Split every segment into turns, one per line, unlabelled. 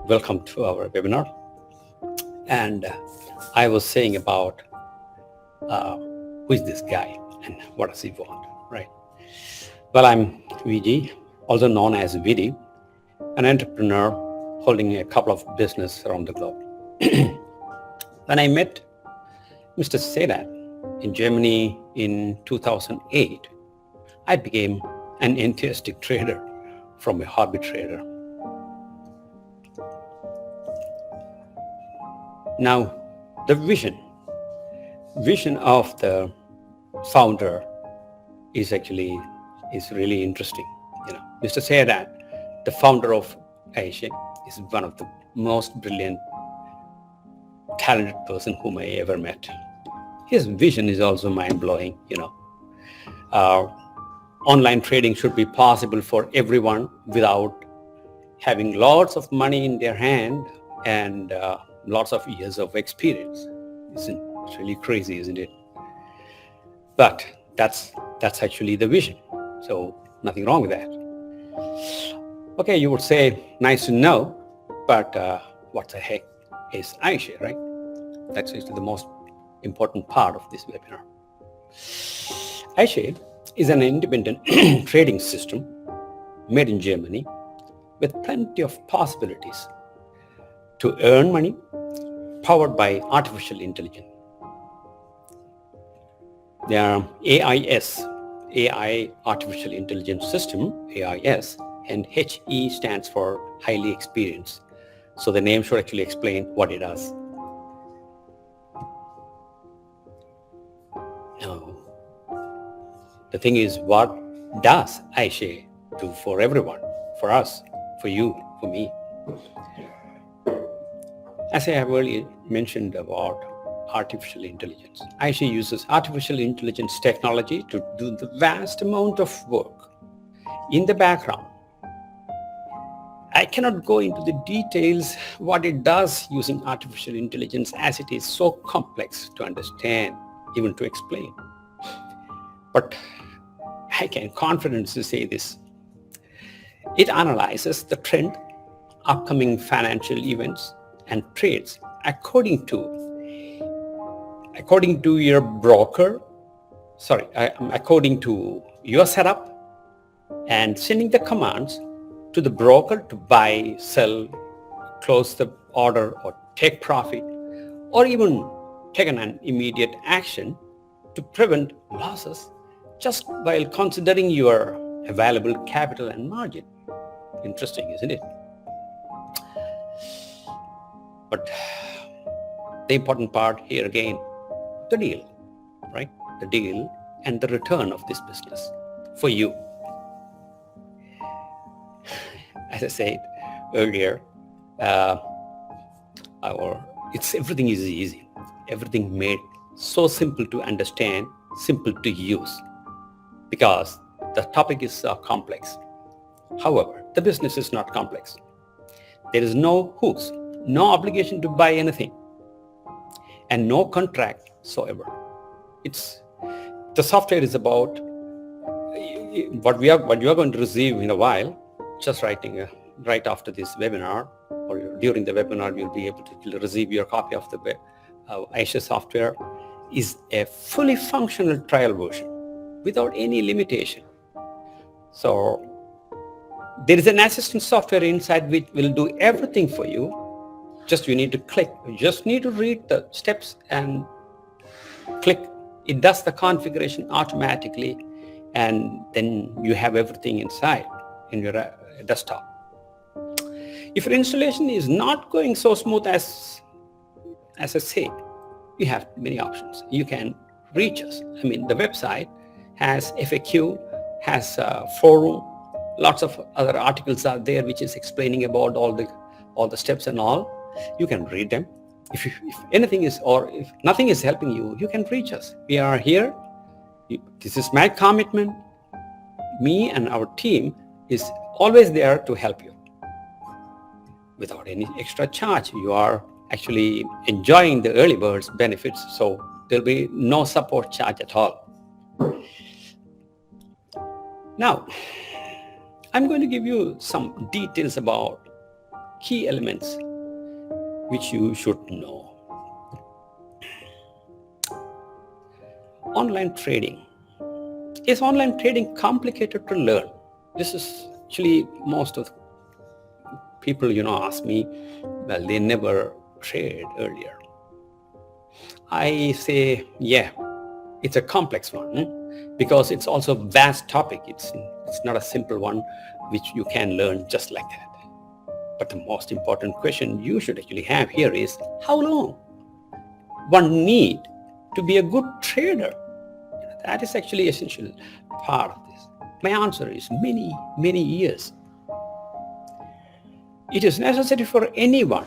Welcome to our webinar. And I was saying about who is this guy and what does he want, right? Well, I'm Vee Ji, also known as Vee Ji, an entrepreneur holding a couple of businesses around the globe. When I met Mr. Sedat in Germany in 2008, I became an enthusiastic trader from a hobby trader. Now, the vision of the founder is really interesting. Mr. Sedat, the founder of AISHE, is one of the most brilliant, talented person whom I ever met. His vision is also mind-blowing. Online trading should be possible for everyone without having lots of money in their hand and lots of years of experience. It's really crazy, isn't it? But that's actually the vision. So nothing wrong with that. Okay, you would say, nice to know, but what the heck is AISHE, right? That's actually the most important part of this webinar. AISHE is an independent trading system made in Germany with plenty of possibilities to earn money powered by artificial intelligence. There are AIS, AI Artificial Intelligence System, AIS, and HE stands for highly experienced. So the name should actually explain what it does. Now, the thing is, what does AISHE do for everyone, for us, for you, for me? As I have earlier mentioned about artificial intelligence, AISHE uses artificial intelligence technology to do the vast amount of work in the background. I cannot go into the details what it does using artificial intelligence, as it is so complex to understand, even to explain. But I can confidently say this. It analyzes the trend, upcoming financial events, and trades according to your broker, according to your setup, and sending the commands to the broker to buy, sell, close the order, or take profit, or even take an immediate action to prevent losses just while considering your available capital and margin. Interesting, isn't it? But the important part here again, the deal, right? The deal and the return of this business for you. As I said earlier, everything is easy. Everything made so simple to understand, simple to use, because the topic is complex. However, the business is not complex. There is no hooks, no obligation to buy anything, and no contract whatsoever. The software is about what you are going to receive in a while. Just right after this webinar, or during the webinar, you'll be able to receive your copy of the AISHE software. Is a fully functional trial version without any limitation. So there is an assistant software inside which will do everything for you. Just you need to click. You just need to read the steps and click. It does the configuration automatically, and then you have everything inside in your desktop. If your installation is not going so smooth as I say, you have many options. You can reach us. The website has FAQ, has forum, lots of other articles are there which is explaining about all the steps and all. You can read them. If anything is, or if nothing is helping you, you can reach us. We are here. This is my commitment. Me and our team is always there to help you without any extra charge. You are actually enjoying the early birds benefits, so there'll be no support charge at all. Now, I'm going to give you some details about key elements which you should know. Online trading. Is online trading complicated to learn? This is actually most of people, ask me, well, they never trade earlier. I say, yeah, it's a complex one because it's also a vast topic. It's not a simple one which you can learn just like that. But the most important question you should actually have here is how long one need to be a good trader. That is actually essential part of this. My answer is many, many years. It is necessary for anyone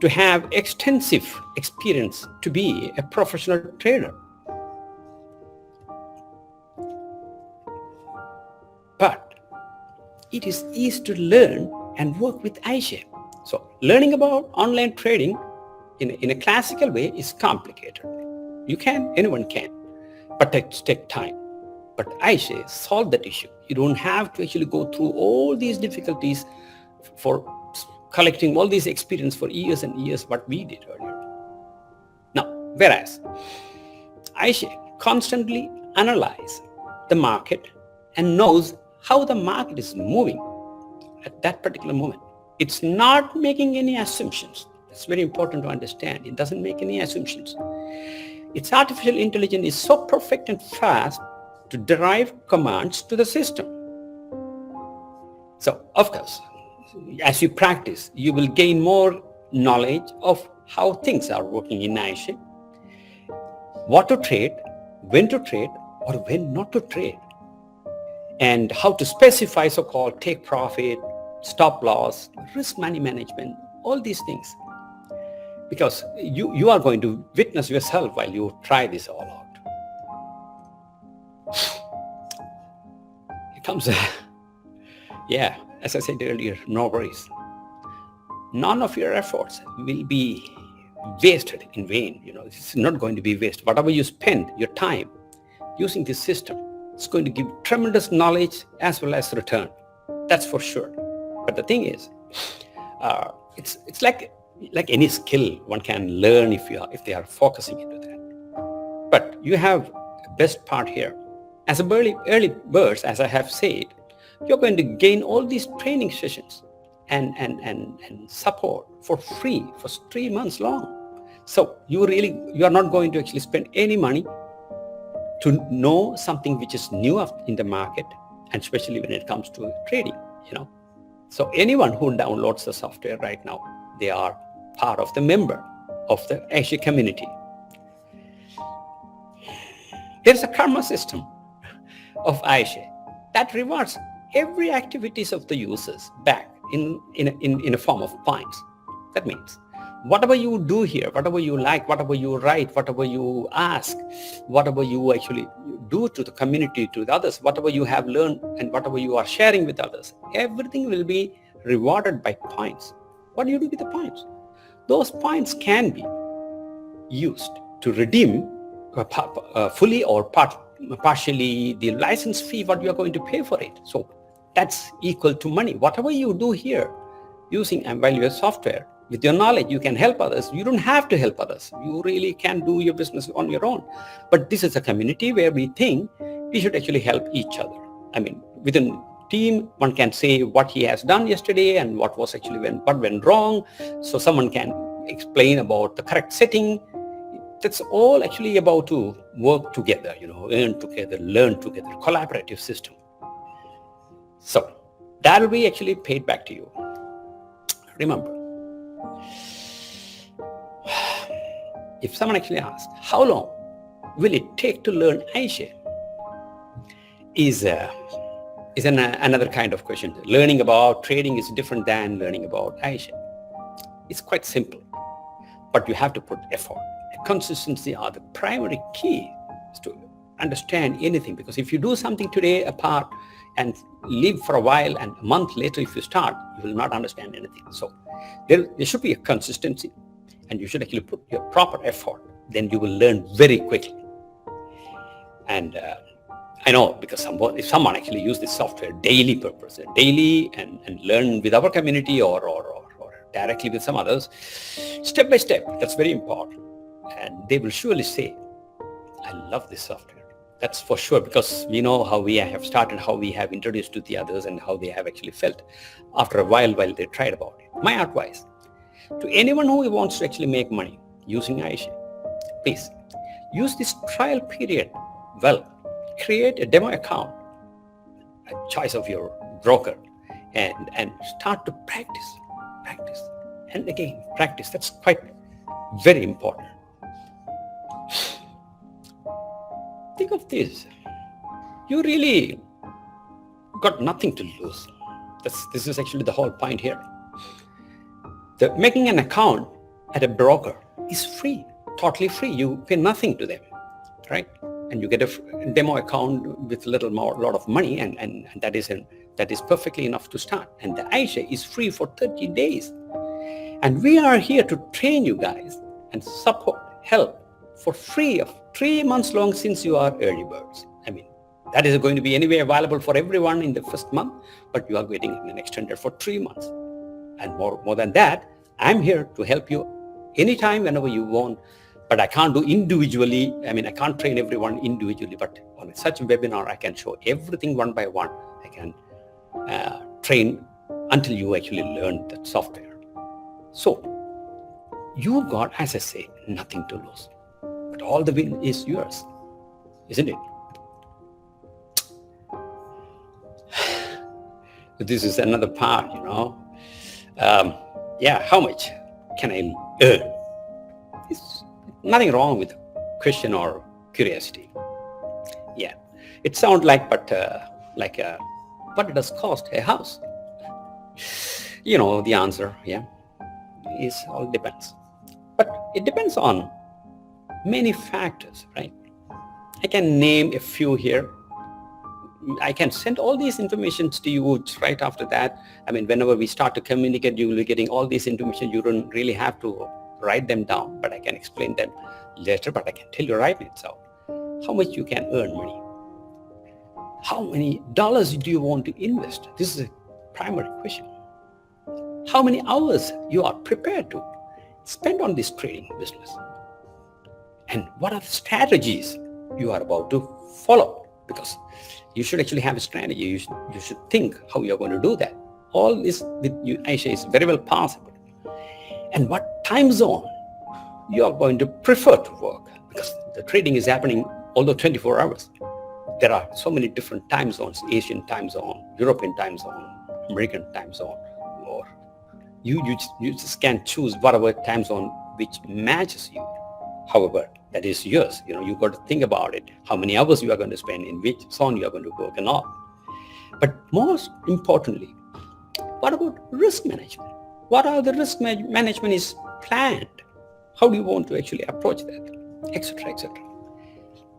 to have extensive experience to be a professional trader. But it is easy to learn and work with Aishe. So learning about online trading in a classical way is complicated. Anyone can, but it takes time. But Aishe solved that issue. You don't have to actually go through all these difficulties for collecting all these experience for years and years, what we did earlier. Now, whereas Aishe constantly analyzes the market and knows how the market is moving at that particular moment. It's not making any assumptions. It's very important to understand. It doesn't make any assumptions. Its artificial intelligence is so perfect and fast to derive commands to the system. So, of course, as you practice, you will gain more knowledge of how things are working in Aishe, what to trade, when to trade, or when not to trade, and how to specify so-called take profit, stop loss, risk money management, all these things. Because you are going to witness yourself while you try this all out. It comes, yeah, as I said earlier, no worries. None of your efforts will be wasted in vain. It's not going to be wasted. Whatever you spend your time using this system, it's going to give tremendous knowledge as well as return. That's for sure. But the thing is, it's like any skill one can learn if they are focusing into that. But you have the best part here. As a early birds, as I have said, you're going to gain all these training sessions and support for free for 3 months long. So you are not going to actually spend any money to know something which is new in the market, and especially when it comes to trading. So anyone who downloads the software right now, they are part of the member of the Aishe community. There's a karma system of Aishe that rewards every activities of the users back in a form of points. That means whatever you do here, whatever you like, whatever you write, whatever you ask, whatever you actually do to the community, to the others, whatever you have learned and whatever you are sharing with others, everything will be rewarded by points. What do you do with the points? Those points can be used to redeem fully or partially the license fee what you are going to pay for it. So that's equal to money. Whatever you do here using your software, with your knowledge, you can help others. You don't have to help others. You really can do your business on your own. But this is a community where we think we should actually help each other. Within team, one can say what he has done yesterday and what went wrong. So someone can explain about the correct setting. That's all actually about to work together, earn together, learn together, collaborative system. So that will be actually paid back to you. Remember, if someone actually asks, how long will it take to learn Aishe? Is another kind of question. Learning about trading is different than learning about Aishe. It's quite simple, but you have to put effort. Consistency are the primary key to understand anything, because if you do something today apart and live for a while and a month later if you start, you will not understand anything. So there should be a consistency, and you should actually put your proper effort. Then you will learn very quickly. And I know, because if someone actually use this software daily purpose, daily and learn with our community or directly with some others, step by step, that's very important. And they will surely say, I love this software. That's for sure, because we know how we have started, how we have introduced to the others, and how they have actually felt after a while they tried about it. My advice to anyone who wants to actually make money using Aishe, please use this trial period well. Create a demo account, a choice of your broker, and start to practice, and again practice. That's quite very important. Think of this. You really got nothing to lose. This is actually the whole point here. Making an account at a broker is free, totally free. You pay nothing to them, right? And you get a demo account with a lot of money, and that is perfectly enough to start. And the Aishe is free for 30 days. And we are here to train you guys and support, help for free of 3 months long, since you are early birds. I mean, that is going to be anyway available for everyone in the first month, but you are getting an extended for 3 months. And more than that, I'm here to help you anytime, whenever you want. But I can't do individually. I mean, I can't train everyone individually, but on such a webinar, I can show everything one by one. I can train until you actually learn that software. So you got, as I say, nothing to lose, but all the win is yours, isn't it? This is another part, how much can I earn? It's nothing wrong with question or curiosity. Yeah, it sounds what does cost a house? The answer, is all depends. But it depends on many factors, right? I can name a few here. I can send all these informations to you right after that. I mean, whenever we start to communicate, you will be getting all this information. You don't really have to write them down, but I can explain them later. But I can tell you right now, so how much you can earn money. How many dollars do you want to invest? This is a primary question. How many hours you are prepared to spend on this trading business? And what are the strategies you are about to follow? Because you should actually have a strategy. You should think how you're going to do that. All this with you, Aishe, is very well possible. And what time zone you are going to prefer to work, because the trading is happening although 24 hours. There are so many different time zones: Asian time zone, European time zone, American time zone, or you just can choose whatever time zone which matches you. However, that is yours. You got to think about it, how many hours you are going to spend, in which zone you are going to work and all. But most importantly, what about risk management? What are the risk management is planned? How do you want to actually approach that, etc., etc.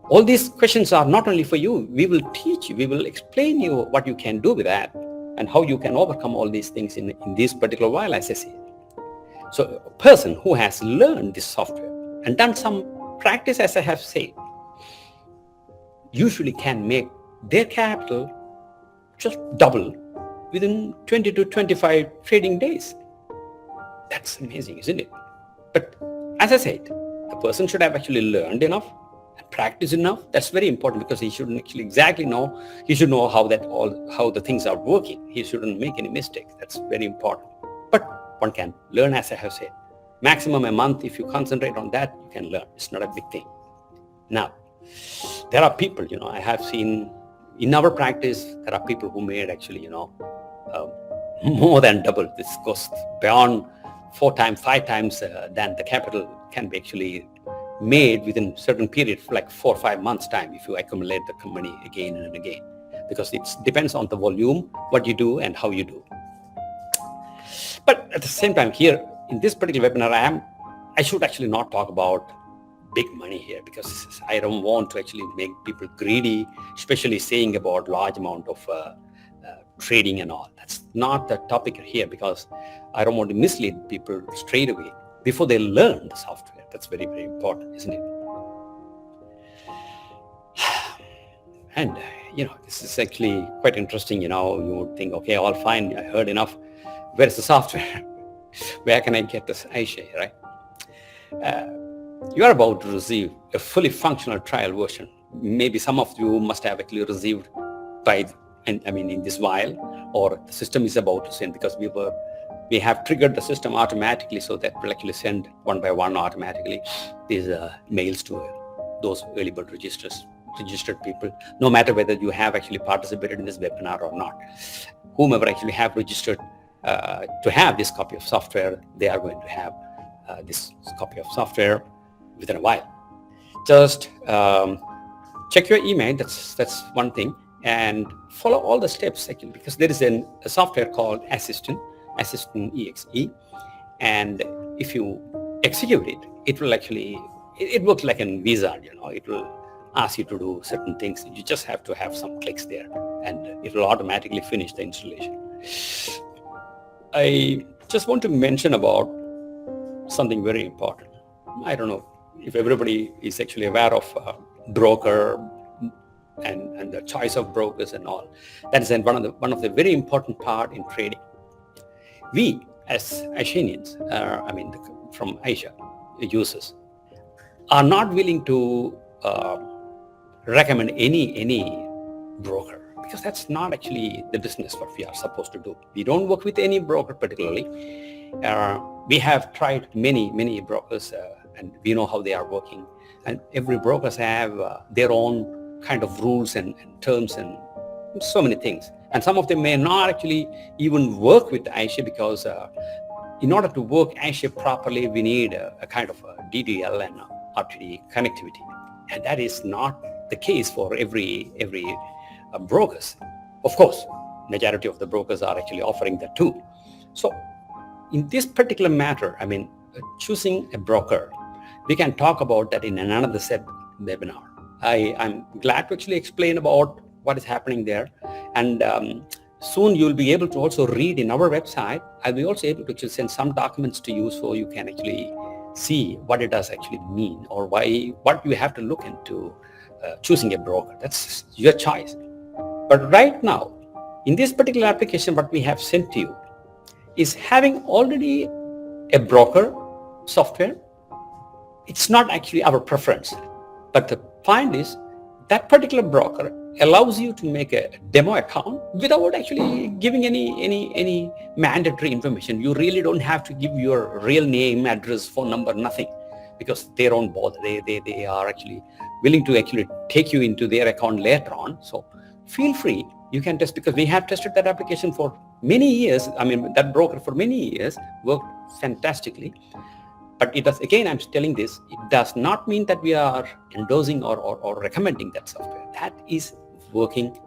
All these questions are not only for you. We will teach you, we will explain you what you can do with that and how you can overcome all these things in this particular while, as I say. So a person who has learned this software and done some practice, as I have said, usually can make their capital just double within 20 to 25 trading days. That's amazing, isn't it? But as I said, the person should have actually learned enough and practiced enough. That's very important, because he shouldn't actually exactly know. He should know how the things are working. He shouldn't make any mistakes. That's very important. But one can learn, as I have said. Maximum a month, if you concentrate on that, you can learn. It's not a big thing. Now, there are people, I have seen in our practice, there are people who made actually, more than double. This goes beyond 4 times, 5 times than the capital can be actually made within certain period, like 4 or 5 months time, if you accumulate the money again and again, because it depends on the volume, what you do and how you do. But at the same time here, in this particular webinar, I should actually not talk about big money here, because I don't want to actually make people greedy, especially saying about large amount of trading and all. That's not the topic here, because I don't want to mislead people straight away before they learn the software. That's very, very important, isn't it? And, this is actually quite interesting. You would think, okay, all fine. I heard enough. Where's the software? Where can I get this Aishe, right? You are about to receive a fully functional trial version. Maybe some of you must have actually received in this while, or the system is about to send, because we have triggered the system automatically, so that will actually send one by one automatically these mails to those early bird registered people, no matter whether you have actually participated in this webinar or not. Whomever actually have registered to have this copy of software, they are going to have this copy of software within a while. Just check your email, that's one thing, and follow all the steps actually, because there is a software called Assistant EXE, and if you execute it, it will actually, it works like a wizard, it will ask you to do certain things. You just have to have some clicks there, and it will automatically finish the installation. I just want to mention about something very important. I don't know if everybody is actually aware of broker and the choice of brokers and all. That is one of the very important part in trading. We as Aishenians, from Aisha users, are not willing to recommend any broker, because that's not actually the business what we are supposed to do. We don't work with any broker particularly. We have tried many brokers, and we know how they are working. And every brokers have their own kind of rules and terms and so many things. And some of them may not actually even work with Aishe, because in order to work Aishe properly, we need a kind of a DDL and RTD connectivity. And that is not the case for every brokers. Of course, majority of the brokers are actually offering that too. So in this particular matter, choosing a broker, we can talk about that in another webinar. I'm glad to actually explain about what is happening there. And soon you'll be able to also read in our website. I'll be also able to actually send some documents to you, so you can actually see what it does actually mean, or what you have to look into choosing a broker. That's your choice. But right now, in this particular application, what we have sent to you is having already a broker software. It's not actually our preference, but the point is that particular broker allows you to make a demo account without actually giving any mandatory information. You really don't have to give your real name, address, phone number, nothing, because they don't bother. They are actually willing to actually take you into their account later on. So feel free, you can test, because we have tested that application for many years. That broker for many years worked fantastically. But it does, again, I'm telling this, it does not mean that we are endorsing or recommending that software. That is working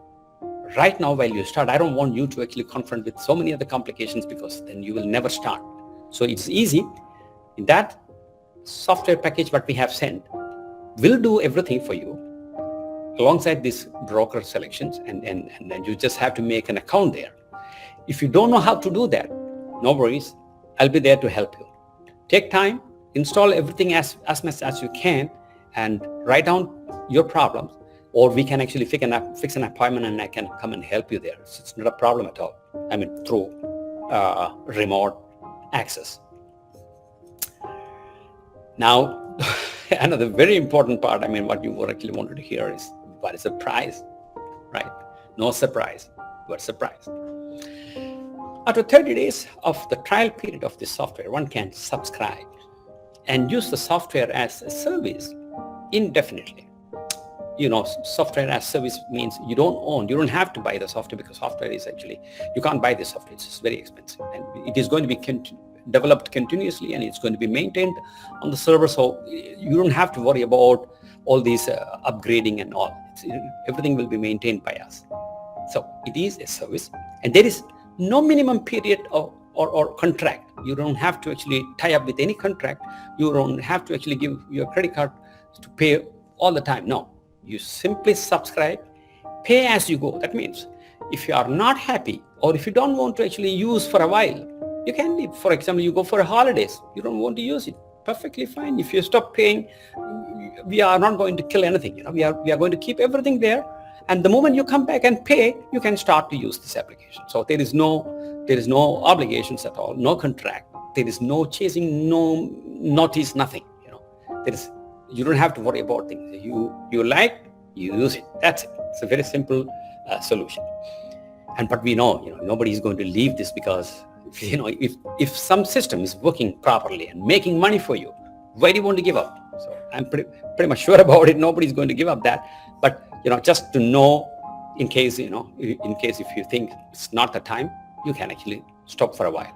right now while you start. I don't want you to actually confront with so many other complications, because then you will never start. So it's easy. In that software package what we have sent will do everything for you alongside these broker selections, and then you just have to make an account there. If you don't know how to do that, no worries. I'll be there to help you. Take time, install everything as much as you can, and write down your problems, or we can actually fix an appointment and I can come and help you there. It's not a problem at all. Through remote access. Now, another very important part, what you actually wanted to hear is, what is the price, right? No surprise, but surprise. After 30 days of the trial period of this software, one can subscribe and use the software as a service indefinitely. Software as service means you don't have to buy the software, because software is actually, you can't buy this software. It's very expensive, and it is going to be developed continuously, and it's going to be maintained on the server. So you don't have to worry about all these upgrading and all. Everything will be maintained by us. So it is a service, and there is no minimum period or contract. You don't have to actually tie up with any contract. You don't have to actually give your credit card to pay all the time. No, you simply subscribe, pay as you go. That means if you are not happy, or if you don't want to actually use for a while, you can leave. For example, you go for holidays, you don't want to use it, perfectly fine. If you stop paying, we are not going to kill anything. We are going to keep everything there, And the moment you come back and pay, you can start to use this application. So there is no obligations at all, no contract. There is no chasing, no notice, nothing. You don't have to worry about things. You like, you use it. That's it. It's a very simple solution. But we know, nobody is going to leave this, because if some system is working properly and making money for you, why do you want to give up? So I'm pretty much sure about it. Nobody's going to give up that. But just to know, in case if you think it's not the time, you can actually stop for a while.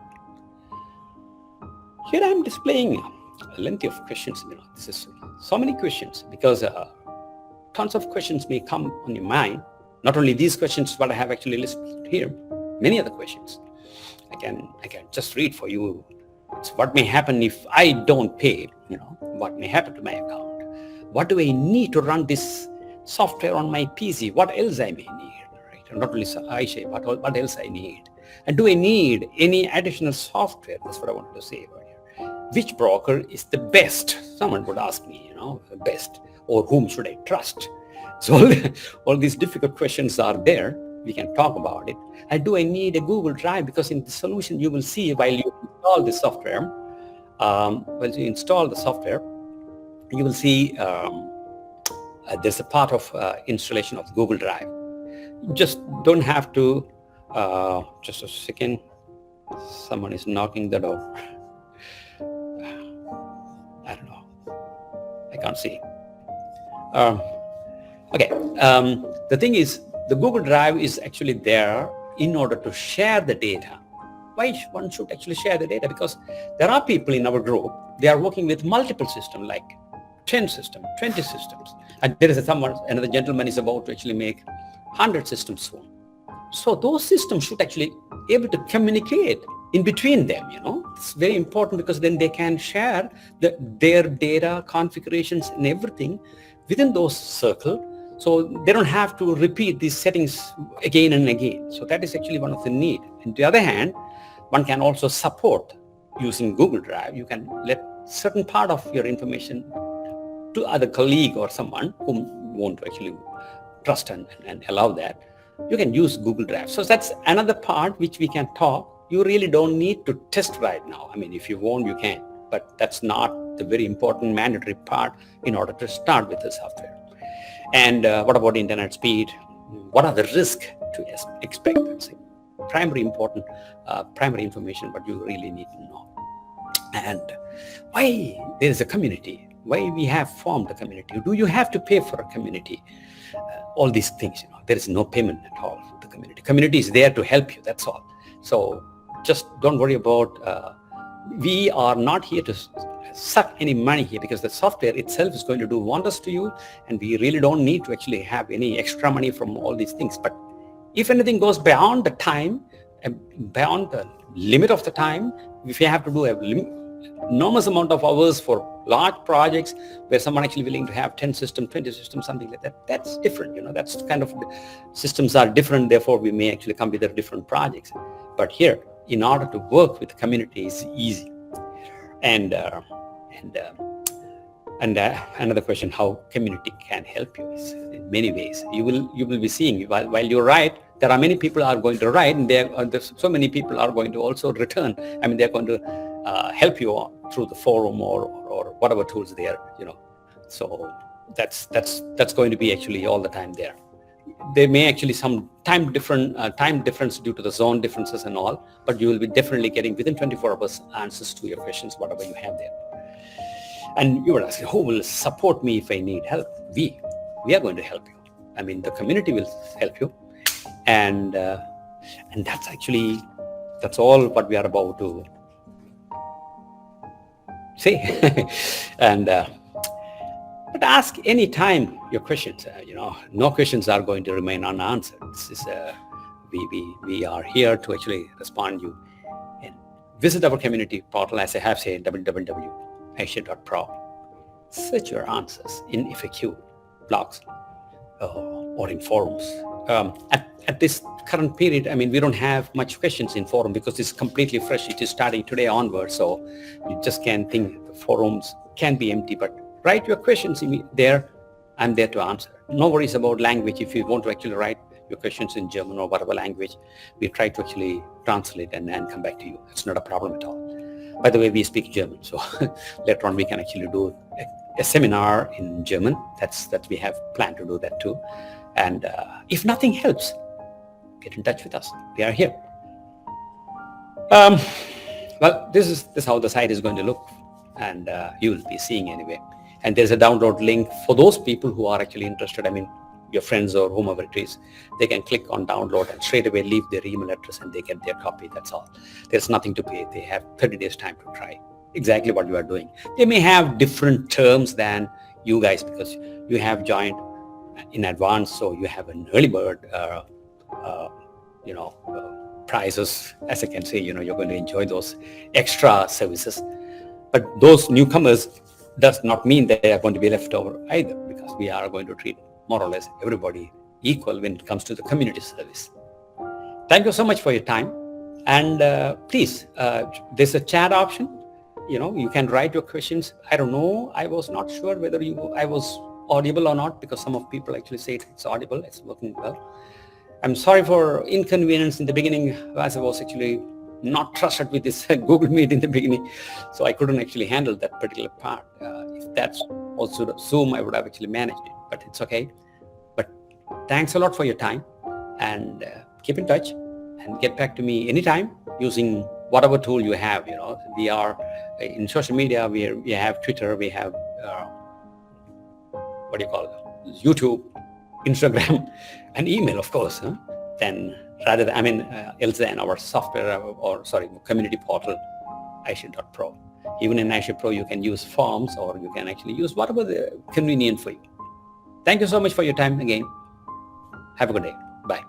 Here I'm displaying a length of questions. This is so many questions, because tons of questions may come on your mind. Not only these questions, but I have actually listed here many other questions. I can just read for you. It's what may happen if I don't pay. What may happen to my account? What do I need to run this software on my PC? What else I may need? Right? And not only Aishe, what else I need? And do I need any additional software? That's what I wanted to say about here. Which broker is the best? Someone would ask me, the best, or whom should I trust? So all these difficult questions are there. We can talk about it. And do I need a Google Drive? Because in the solution, you will see while you install the software, you will see there's a part of installation of Google Drive. You just don't have to, just a second, someone is knocking the door. I don't know. I can't see. Okay. The thing is, the Google Drive is actually there in order to share the data. Why one should actually share the data? Because there are people in our group, they are working with multiple systems, like 10 systems, 20 systems. And there is another gentleman is about to actually make 100 systems soon. So those systems should actually be able to communicate in between them. It's very important, because then they can share their data, configurations, and everything within those circles. So they don't have to repeat these settings again and again. So that is actually one of the need. On the other hand, one can also support using Google Drive. You can let certain part of your information to other colleague or someone whom want to actually trust and allow that. You can use Google Drive. So that's another part which we can talk. You really don't need to test right now. If you want, you can. But that's not the very important mandatory part in order to start with the software. And what about internet speed? What are the risks to expect? That's primary information, but you really need to know. And why there is a community? Why we have formed a community? Do you have to pay for a community? All these things, there is no payment at all for the community. Community is there to help you, that's all. So just don't worry about, we are not here to suck any money here, because the software itself is going to do wonders to you, and we really don't need to actually have any extra money from all these things. But if anything goes beyond the time, beyond the limit of the time, if you have to do enormous amount of hours for large projects where someone actually willing to have 10 systems, 20 systems, something like that, that's different. That's kind of, systems are different, therefore we may actually come with their different projects. But here, in order to work with the community is easy. And another question, how community can help you is in many ways. You will be seeing while you write, there are many people are going to write, and so many people are going to also return. They're going to help you through the forum or whatever tools there. So that's going to be actually all the time there. There may actually some time difference due to the zone differences and all, but you will be definitely getting within 24 hours answers to your questions, whatever you have there. And you were asking, who will support me if I need help? We are going to help you. The community will help you, and that's all what we are about to say. But ask any time your questions. No questions are going to remain unanswered. This is we are here to actually respond you. And visit our community portal, as I have said, www.aishe.pro. Search your answers in FAQ, blogs, or in forums. At this current period, we don't have much questions in forum because it's completely fresh. It is starting today onward, so you just can't think the forums can be empty. But write your questions in there. I'm there to answer. no worries about language. If you want to actually write your questions in German or whatever language, we try to actually translate and come back to you. It's not a problem at all. By the way, we speak German, so later on we can actually do a seminar in German. That we have planned to do that too. And if nothing helps, get in touch with us. We are here. Well, this is how the site is going to look, and you will be seeing anyway. And there's a download link for those people who are actually interested. I mean, your friends or whomever it is, they can click on download and straight away leave their email address and they get their copy. That's all. There's nothing to pay. They have 30 days time to try exactly what you are doing. They may have different terms than you guys because you have joined in advance, so you have an early bird, prizes, as I can say. You're going to enjoy those extra services. But those newcomers does not mean they are going to be left over either, because we are going to treat more or less everybody equal when it comes to the community service. Thank you so much for your time. And please, there's a chat option. You can write your questions. I don't know. I was not sure whether I was audible or not, because some of people actually say it's audible. It's working well. I'm sorry for inconvenience in the beginning, as I was actually not trusted with this Google Meet in the beginning. So I couldn't actually handle that particular part. If that's also Zoom, I would have actually managed it, but it's okay. But thanks a lot for your time, and keep in touch and get back to me anytime using whatever tool you have. We are in social media. We have Twitter, we have YouTube, Instagram, and email, of course. Then else than our software community portal, AISHE.pro. Even in AISHE Pro, you can use forms, or you can actually use whatever the convenient for you. Thank you so much for your time again. Have a good day. Bye.